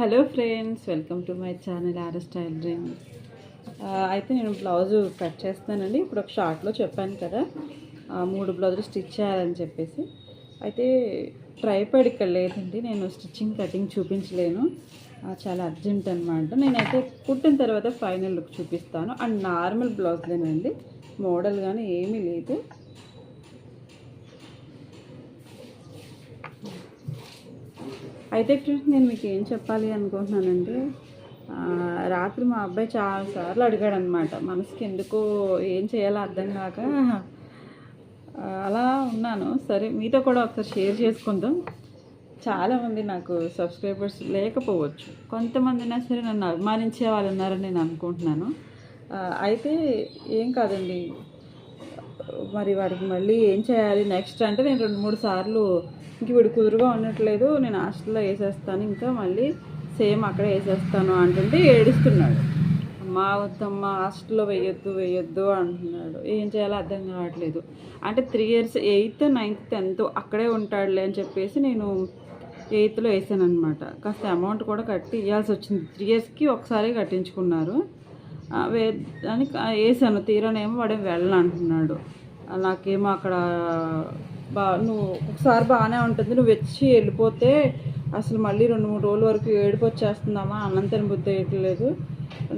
Hello friends, welcome to my channel RS tailoring. అయితే నేను blouse cut చేస్తానండి. ఇప్పుడు ఒక షార్ట్లో చెప్పాను కదా 3 బ్లౌజులు స్టిచ్ చేయాలని చెప్పేసి. అయితే ట్రైపాడ్ ఇక్కడ లేదండి, నేను స్టిచ్చింగ్ కటింగ్ చూపించలేను, చాలా అర్జెంట్ అనమాట. నేనైతే కుట్టిన తర్వాత ఫైనల్ లుక్ చూపిస్తాను. అండ్ నార్మల్ బ్లౌజ్లేనండి, మోడల్ కానీ ఏమీ లేదు. అయితే ఫ్రెండ్స్, నేను మీకు ఏం చెప్పాలి అనుకుంటున్నానంటే, రాత్రి మా అబ్బాయి చాలాసార్లు అడిగాడు అనమాట. మనసుకి ఎందుకో ఏం చేయాలో అర్థం కాక అలా ఉన్నాను. సరే, మీతో కూడా ఒకసారి షేర్ చేసుకుందాం. చాలామంది నాకు సబ్స్క్రైబర్స్ లేకపోవచ్చు, కొంతమందినా సరే నన్ను అభిమానించే వాళ్ళు ఉన్నారని నేను అనుకుంటున్నాను. అయితే ఏం కాదండి, మరి వాడికి మళ్ళీ ఏం చేయాలి నెక్స్ట్ అంటే, నేను 2-3 సార్లు ఇంక వీడు కుదురుగా ఉండట్లేదు, నేను హాస్టల్లో వేసేస్తాను, ఇంకా మళ్ళీ సేమ్ అక్కడే వేసేస్తాను అంటుంటే ఏడుస్తున్నాడు. అమ్మా వద్దమ్మా, హాస్టల్లో వేయొద్దు అంటున్నాడు. ఏం చేయాలో అర్థం కావట్లేదు. అంటే 3 ఇయర్స్ 8th, 9th, 10th అక్కడే ఉంటాడులే అని చెప్పేసి నేను 8th వేసాను అనమాట. కాస్త అమౌంట్ కూడా కట్టి ఇవ్వాల్సి వచ్చింది. 3 ఇయర్స్కి ఒకసారి కట్టించుకున్నారు. అని వేసాను. తీరానేమో వాడే వెళ్ళాలంటున్నాడు. నాకేమో అక్కడ నువ్వు ఒకసారి బాగానే ఉంటుంది, నువ్వు వచ్చి వెళ్ళిపోతే అసలు మళ్ళీ 2-3 రోజుల వరకు ఏడుపు వచ్చేస్తుందమ్మా, అన్నం తిని బుద్ధి వేయట్లేదు,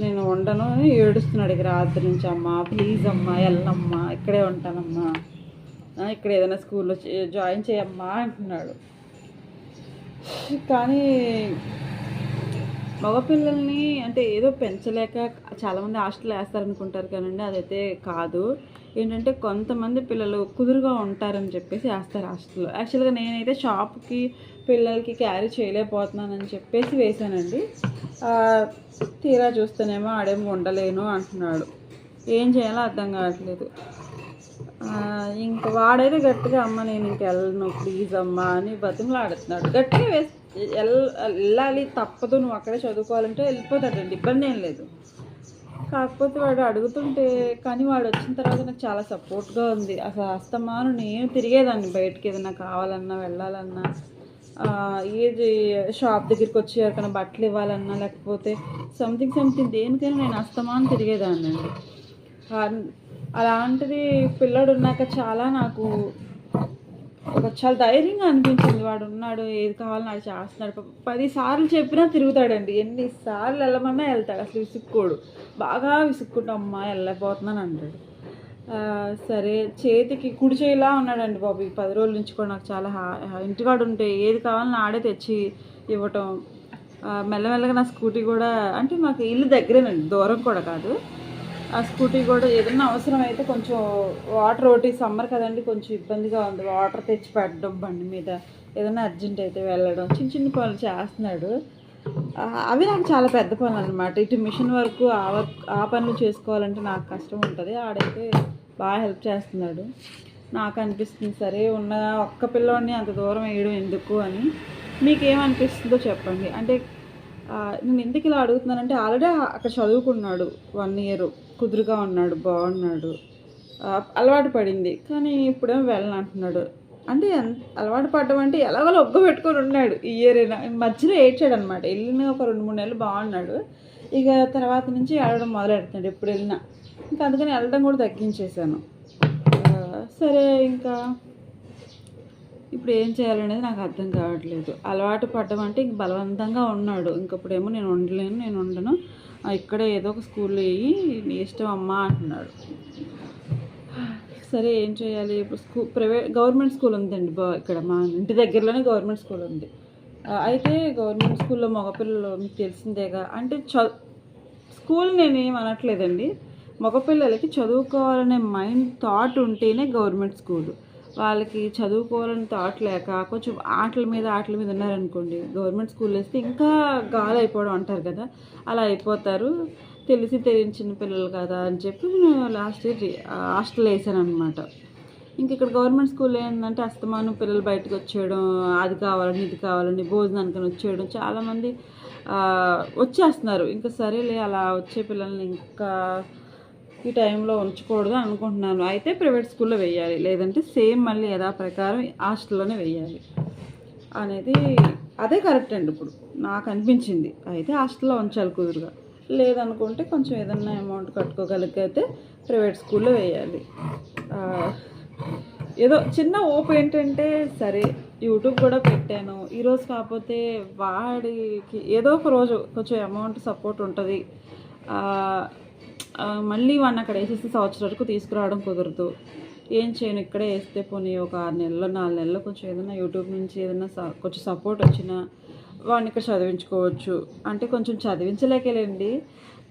నేను ఉండను అని ఏడుస్తున్నాడు. ఇక రాత్రి నుంచి, అమ్మా ప్లీజ్ అమ్మా వెళ్ళమ్మా, ఇక్కడే ఉంటానమ్మా, ఇక్కడ ఏదైనా స్కూల్లో జాయిన్ చేయమ్మా అంటున్నాడు. కానీ మగపిల్లల్ని అంటే ఏదో పెంచలేక చాలామంది హాస్టల్లో వేస్తారనుకుంటారు కానండి, అదైతే కాదు. ఏంటంటే కొంతమంది పిల్లలు కుదురుగా ఉంటారని చెప్పేసి వేస్తారు హాస్టల్లో. యాక్చువల్గా నేనైతే షాప్కి పిల్లలకి క్యారీ చేయలేకపోతున్నానని చెప్పేసి వేసానండి. తీరా చూస్తేనేమో ఆడేమో ఉండలేను అంటున్నాడు. ఏం చేయాలో అర్థం కావట్లేదు. ఇంకా వాడైతే గట్టిగా, అమ్మ నేను ఇంక వెళ్ళను ప్లీజ్ అమ్మా అని బతిమలాడుతున్నాడు. గట్టిగా వెళ్ళాలి తప్పదు, నువ్వు అక్కడే చదువుకోవాలంటే వెళ్ళిపోతాడండి, ఇబ్బంది ఏం లేదు. కాకపోతే వాడు అడుగుతుంటే, కానీ వాడు వచ్చిన తర్వాత నాకు చాలా సపోర్ట్గా ఉంది. అసలు అస్తమాను నేను తిరిగేదాన్ని బయటకి, ఏదైనా కావాలన్నా వెళ్ళాలన్నా, ఏది షాప్ దగ్గరికి వచ్చి ఎవరికైనా బట్టలు ఇవ్వాలన్నా, లేకపోతే సంథింగ్ దేనికైనా నేను అస్తమాను తిరిగేదాన్ని అండి. అలాంటిది పిల్లడు ఉన్నాక నాకు చాలా ధైర్యంగా అనిపించింది. వాడు ఉన్నాడు, ఏది కావాలని అది చేస్తున్నాడు. 10 సార్లు చెప్పినా తిరుగుతాడండి, ఎన్నిసార్లు వెళ్ళమన్నా వెళ్తాడు, అసలు విసుక్కోడు. బాగా విసుక్కుంటా, అమ్మా వెళ్ళలేకపోతున్నాను అంటాడు. సరే, చేతికి కుడి చేయిలా ఉన్నాడండి బాబు ఈ 10 రోజుల నుంచి కూడా. నాకు చాలా ఇంటికాడ ఉంటే ఏది కావాలని ఆడే తెచ్చి ఇవ్వటం. మెల్లమెల్లగా నా స్కూటీ కూడా, అంటే మాకు ఇల్లు దగ్గరేనండి, దూరం కూడా కాదు. ఆ స్కూటీ కూడా ఏదైనా అవసరం అయితే, కొంచెం వాటర్ ఒకటి సమ్మర్ కదండి, కొంచెం ఇబ్బందిగా ఉంది, వాటర్ తెచ్చి పెట్టడం బండి మీద, ఏదైనా అర్జెంట్ అయితే వెళ్ళడం, చిన్న పనులు చేస్తున్నాడు. అవి నాకు చాలా పెద్ద పనులు అనమాట. ఇటు మిషన్ వరకు ఆ పనులు చేసుకోవాలంటే నాకు కష్టం ఉంటుంది. ఆడైతే బాగా హెల్ప్ చేస్తున్నాడు. నాకు అనిపిస్తుంది, సరే ఉన్న ఒక్క పిల్లోడిని అంత దూరం వేయడం ఎందుకు అని. మీకేమనిపిస్తుందో చెప్పండి. అంటే నేను ఎందుకు ఇలా అడుగుతున్నానంటే, ఆల్రెడీ అక్కడ చదువుకున్నాడు 1 ఇయర్, కుదురుగా ఉన్నాడు, బాగున్నాడు, అలవాటు పడింది. కానీ ఇప్పుడేమో వెళ్ళనంటున్నాడు. అంటే అలవాటు పడడం అంటే ఎలాగో ఒగ్గ పెట్టుకొని ఉన్నాడు ఈ ఇయర్. మధ్యలో ఏడ్చాడు అనమాట. వెళ్ళిన ఒక 2-3 నెలలు బాగున్నాడు, ఇక తర్వాత నుంచి ఆడడం మొదలెడుతున్నాడు ఎప్పుడు వెళ్ళినా. ఇంకా అందుకని వెళ్ళడం కూడా తగ్గించేశాను. సరే, ఇంకా ఇప్పుడు ఏం చేయాలనేది నాకు అర్థం కావట్లేదు. అలవాటు పడ్డం అంటే ఇంక బలవంతంగా ఉన్నాడు. ఇంకప్పుడేమో నేను ఉండను, ఇక్కడే ఏదో ఒక స్కూల్లో వేయి, నీ ఇష్టం అమ్మా అంటున్నాడు. సరే, ఏం చేయాలి ఇప్పుడు? గవర్నమెంట్ స్కూల్ ఉందండి ఇక్కడ మా ఇంటి దగ్గరలోనే గవర్నమెంట్ స్కూల్ ఉంది. అయితే గవర్నమెంట్ స్కూల్లో మగపిల్లలు మీకు తెలిసిందేగా. అంటే స్కూల్ నేనేం అనట్లేదండి, మగపిల్లలకి చదువుకోవాలనే థాట్ ఉంటేనే గవర్నమెంట్ స్కూలు. వాళ్ళకి చదువుకోవాలని థాట్ లేక కొంచెం ఆటల మీద ఉన్నారనుకోండి, గవర్నమెంట్ స్కూల్ వేస్తే ఇంకా గాలి అయిపోవడం అంటారు కదా, అలా అయిపోతారు. తెలిసిన పిల్లలు కదా అని చెప్పి నేను లాస్ట్ ఇయర్ హాస్టల్ వేసాను అనమాట. ఇంక ఇక్కడ గవర్నమెంట్ స్కూల్ ఏంటంటే, అస్తమానం పిల్లలు బయటకు వచ్చేయడం, అది కావాలని ఇది కావాలని భోజనానికి వచ్చేయడం, చాలామంది వచ్చేస్తున్నారు. ఇంకా సరేలే, అలా వచ్చే పిల్లల్ని ఇంకా ఈ టైంలో ఉంచకూడదు అనుకుంటున్నాను. అయితే ప్రైవేట్ స్కూల్లో వేయాలి, లేదంటే సేమ్ మళ్ళీ యథాప్రకారం హాస్టల్లోనే వేయాలి అనేది, అదే కరెక్ట్ అండి. ఇప్పుడు నాకు అనిపించింది. అయితే హాస్టల్లో ఉంచాలి కుదురుగా, లేదనుకుంటే కొంచెం ఏదన్నా అమౌంట్ కట్టుకోగలిగితే ప్రైవేట్ స్కూల్లో వేయాలి. ఏదో చిన్న ఓపు ఏంటంటే, సరే యూట్యూబ్ కూడా పెట్టాను, ఈరోజు కాకపోతే వాడికి ఏదో ఒక రోజు కొంచెం అమౌంట్ సపోర్ట్ ఉంటుంది. మళ్ళీ వాడిని అక్కడ వేసేసి సంవత్సరం వరకు తీసుకురావడం కుదరదు. ఏం చేయను, ఇక్కడే వేస్తే పోనీ ఒక 6 నెలలు 4 నెలలు కొంచెం ఏదైనా యూట్యూబ్ నుంచి ఏదైనా కొంచెం సపోర్ట్ వచ్చినా వాడిని ఇక్కడ చదివించుకోవచ్చు. అంటే కొంచెం చదివించలేకెళ్ళండి,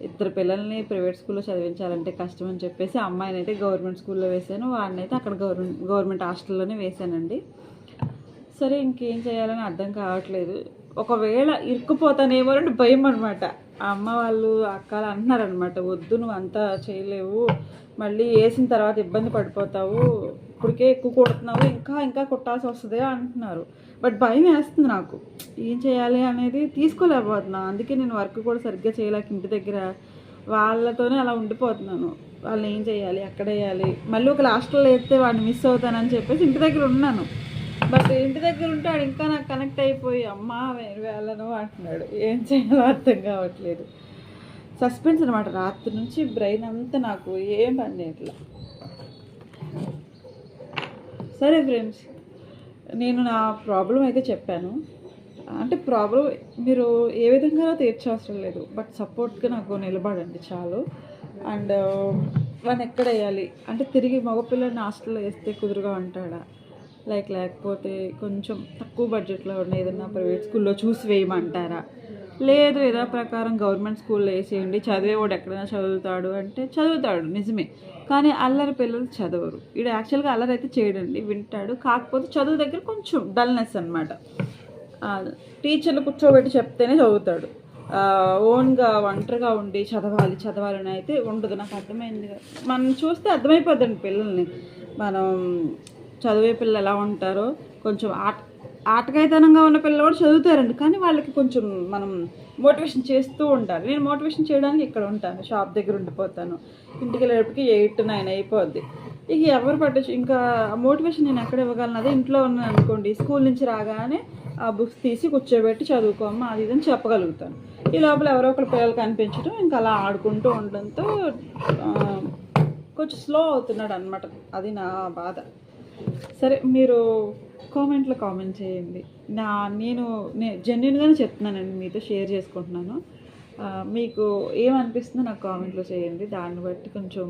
2 పిల్లల్ని ప్రైవేట్ స్కూల్లో చదివించాలంటే కష్టం అని చెప్పేసి అమ్మాయిని అయితే గవర్నమెంట్ స్కూల్లో వేసాను, వాడిని అయితే అక్కడ గవర్నమెంట్ హాస్టల్లోనే వేసానండి. సరే ఇంకేం చేయాలని అర్థం కావట్లేదు. ఒకవేళ ఇరుక్కుపోతానేమో అని భయం అనమాట. ఆ అమ్మ వాళ్ళు అక్కలు అంటున్నారనమాట, వద్దు నువ్వు అంతా చేయలేవు, మళ్ళీ వేసిన తర్వాత ఇబ్బంది పడిపోతావు, ఇప్పటికే ఎక్కువ కొడుతున్నావు, ఇంకా ఇంకా కొట్టాల్సి వస్తుంది అంటున్నారు. బట్ భయం వేస్తుంది నాకు, ఏం చేయాలి అనేది తీసుకోలేకపోతున్నాను. అందుకే నేను వర్క్ కూడా సరిగ్గా చేయలేక ఇంటి దగ్గర వాళ్ళతోనే అలా ఉండిపోతున్నాను. వాళ్ళని ఏం చేయాలి, ఎక్కడ వేయాలి, మళ్ళీ ఒక హాస్టల్లో వేస్తే వాడిని మిస్ అవుతానని చెప్పేసి ఇంటి దగ్గర ఉన్నాను. బట్ ఇంటి దగ్గర ఉంటే వాడు ఇంకా నాకు కనెక్ట్ అయిపోయి అమ్మ వెళ్ళను అంటున్నాడు. ఏం చేయాలో అర్థం కావట్లేదు. సస్పెన్స్ అనమాట, రాత్రి నుంచి బ్రెయిన్ అంతా నాకు ఏం పని చేయట్లా. సరే ఫ్రెండ్స్, నేను నా ప్రాబ్లం అయితే చెప్పాను. అంటే ప్రాబ్లం మీరు ఏ విధంగా తీర్చవసరం లేదు, బట్ సపోర్ట్గా నాకు నిలబడండి చాలు. అండ్ వాడిని ఎక్కడ వేయాలి అంటే, తిరిగి మగపిల్లని హాస్టల్లో వేస్తే కుదురుగా ఉంటాడా, లేకపోతే కొంచెం తక్కువ బడ్జెట్లో ఉన్న ఏదైనా ప్రైవేట్ స్కూల్లో చూసి వేయమంటారా, లేదు ఏదో ప్రకారం గవర్నమెంట్ స్కూల్లో వేసేయండి, చదివేవాడు ఎక్కడైనా చదువుతాడు అంటే చదువుతాడు నిజమే, కానీ అల్లరి పిల్లలు చదవరు. వీడు యాక్చువల్గా అల్లరి అయితే చేయడండి, వింటాడు, కాకపోతే చదువు దగ్గర కొంచెం డల్నెస్ అనమాట. టీచర్లు కూర్చోబెట్టి చెప్తేనే చదువుతాడు, ఓన్గా ఒంటరిగా ఉండి చదవాలని అయితే ఉండదు. నాకు అర్థమైంది, మనం చూస్తే అర్థమైపోద్దండి పిల్లల్ని. మనం చదివే పిల్లలు ఎలా ఉంటారో, కొంచెం ఆటకాయితనంగా ఉన్న పిల్లలు కూడా చదువుతారండి, కానీ వాళ్ళకి కొంచెం మనం మోటివేషన్ చేస్తూ ఉండాలి. నేను మోటివేషన్ చేయడానికి ఇక్కడ ఉంటాను, షాప్ దగ్గర ఉండిపోతాను, ఇంటికి వెళ్ళేటప్పటికి 8, 9 అయిపోద్ది. ఇక ఎవరు పట్టచ్చు, ఇంకా మోటివేషన్ నేను ఎక్కడ ఇవ్వగలను? అదే ఇంట్లో ఉన్నాను అనుకోండి, స్కూల్ నుంచి రాగానే ఆ బుక్స్ తీసి కూర్చోబెట్టి చదువుకోమ్మా అది ఇదని చెప్పగలుగుతాను. ఈ లోపల ఎవరో ఒకరు పిల్లలు కనిపించడం, ఇంకా అలా ఆడుకుంటూ ఉండడంతో కొంచెం స్లో అవుతున్నాడు అనమాట. అది నా బాధ. సరే, మీరు కామెంట్లో కామెంట్ చేయండి. నేను జెన్యున్గానే చెప్తున్నానండి, మీతో షేర్ చేసుకుంటున్నాను. మీకు ఏమనిపిస్తుందో నాకు కామెంట్లో చేయండి. దాన్ని బట్టి కొంచెం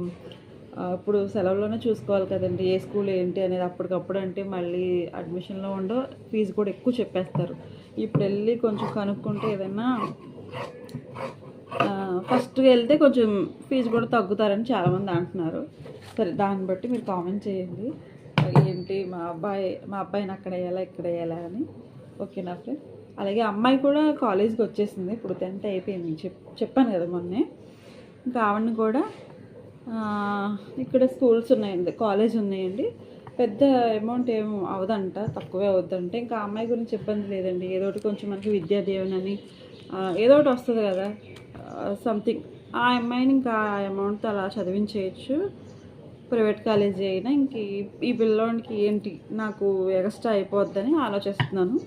ఇప్పుడు సెలవుల్లోనే చూసుకోవాలి కదండి, ఏ స్కూల్ ఏంటి అనేది. అప్పటికప్పుడు అంటే మళ్ళీ అడ్మిషన్లో ఉండో, ఫీజు కూడా ఎక్కువ చెప్పేస్తారు. ఇప్పుడు వెళ్ళి కొంచెం కనుక్కుంటే ఏదైనా ఫస్ట్గా వెళ్తే కొంచెం ఫీజు కూడా తగ్గుతారని చాలామంది అంటున్నారు. సరే, దాన్ని బట్టి మీరు కామెంట్ చేయండి, ఏంటి మా అబ్బాయిని అక్కడ వేయాలా ఇక్కడ వేయాలా అని. ఓకేనా ఫ్రెండ్స్? అలాగే అమ్మాయి కూడా కాలేజ్కి వచ్చేసింది, ఇప్పుడు 10th అయిపోయింది చెప్పాను కదా మొన్నే. ఇంకా ఆవిడని కూడా ఇక్కడ స్కూల్స్ ఉన్నాయండి, కాలేజ్ ఉన్నాయండి, పెద్ద అమౌంట్ ఏమో అవదంట, తక్కువే అవుద్దంటే. ఇంకా అమ్మాయి గురించి ఇబ్బంది లేదండి, ఏదో ఒకటి కొంచెం మనకి విద్యా దీవెనని ఏదో ఒకటి వస్తుంది కదా, సంథింగ్. ఆ అమ్మాయిని ఇంకా ఆ అమౌంట్తో అలా చదివించేయచ్చు, ప్రైవేట్ కాలేజీ అయినా. ఇంక ఈ పిల్లోనికి ఏంటి నాకు ఎక్స్ట్రా అయిపోద్దని ఆలోచిస్తున్నాను.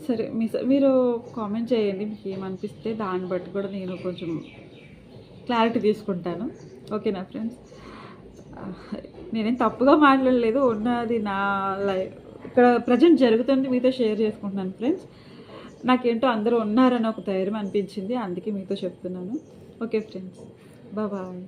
సరే, మీరు కామెంట్ చేయండి మీకు ఏమనిపిస్తే, దాన్ని బట్టి కూడా నేను కొంచెం క్లారిటీ తీసుకుంటాను. ఓకేనా ఫ్రెండ్స్? నేనేం తప్పుగా మాట్లాడలేదు, ఉన్నది నా లైఫ్ ఇక్కడ ప్రజెంట్ జరుగుతుంది మీతో షేర్ చేసుకుంటున్నాను ఫ్రెండ్స్. నాకేంటో అందరూ ఉన్నారని ఒక ధైర్యం అనిపించింది, అందుకే మీతో చెప్తున్నాను. Okay friends, bye.